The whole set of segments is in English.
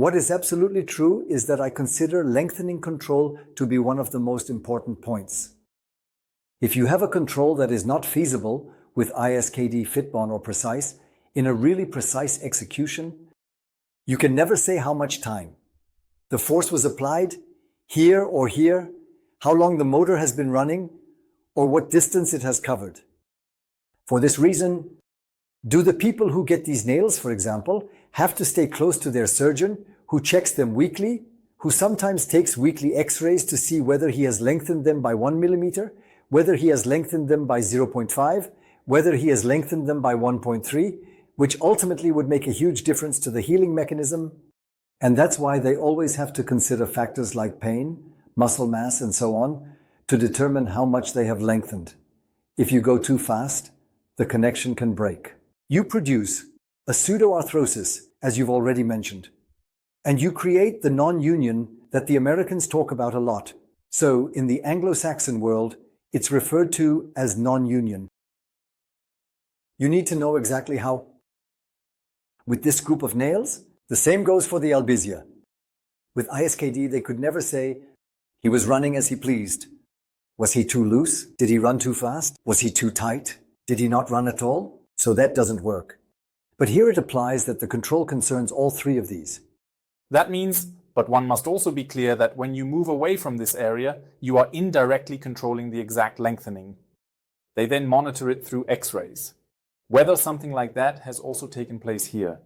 What is absolutely true is that I consider lengthening control to be one of the most important points. If you have a control that is not feasible with ISKD, Fitbon, or Precise, in a really precise execution, you can never say how much time the force was applied, here or here, how long the motor has been running, or what distance it has covered. For this reason, do the people who get these nails, for example, have to stay close to their surgeon, who checks them weekly, who sometimes takes weekly x-rays to see whether he has lengthened them by 1 millimeter, whether he has lengthened them by 0.5, whether he has lengthened them by 1.3, which ultimately would make a huge difference to the healing mechanism. And that's why they always have to consider factors like pain, muscle mass, and so on, to determine how much they have lengthened. If you go too fast, the connection can break. You produce a pseudoarthrosis, as you've already mentioned, and you create the non-union that the Americans talk about a lot. So in the Anglo-Saxon world, it's referred to as non-union. You need to know exactly how. With this group of nails, the same goes for the albizia. With ISKD, they could never say he was running as he pleased. Was he too loose? Did he run too fast? Was he too tight? Did he not run at all? So that doesn't work. But here it applies that the control concerns all three of these. That means, but one must also be clear that when you move away from this area, you are indirectly controlling the exact lengthening. They then monitor it through X-rays. Whether something like that has also taken place here.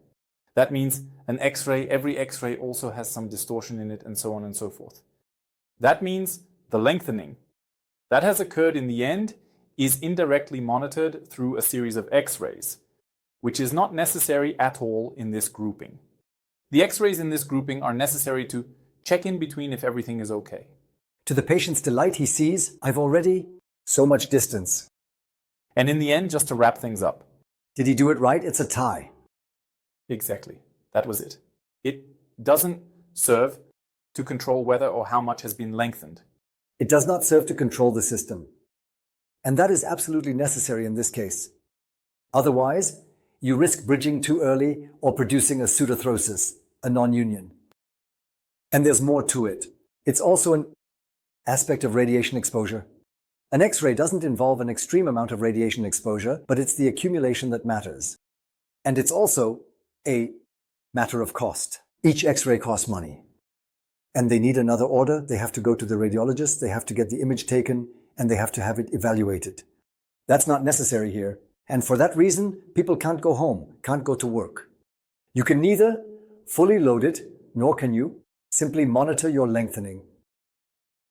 That means an X-ray, every X-ray also has some distortion in it, and so on and so forth. That means the lengthening that has occurred in the end is indirectly monitored through a series of X-rays, which is not necessary at all in this grouping. The X-rays in this grouping are necessary to check in between if everything is okay. To the patient's delight, he sees, I've already so much distance. And in the end, just to wrap things up. Did he do it right? It's a tie. Exactly. That was it. It doesn't serve to control whether or how much has been lengthened. It does not serve to control the system. And that is absolutely necessary in this case. Otherwise, you risk bridging too early or producing a pseudarthrosis, a non-union. And there's more to it. It's also an aspect of radiation exposure. An X-ray doesn't involve an extreme amount of radiation exposure, but it's the accumulation that matters. And it's also a matter of cost. Each X-ray costs money. And they need another order. They have to go to the radiologist. They have to get the image taken, and they have to have it evaluated. That's not necessary here. And for that reason, people can't go home, can't go to work. You can neither fully load it, nor can you simply monitor your lengthening.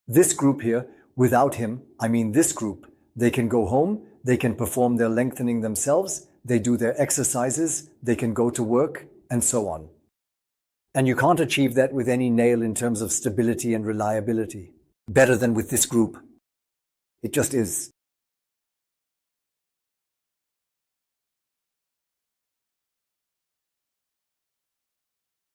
This group here, without him, I mean this group, they can go home, they can perform their lengthening themselves, they do their exercises, they can go to work, and so on. And you can't achieve that with any nail in terms of stability and reliability, better than with this group. It just is.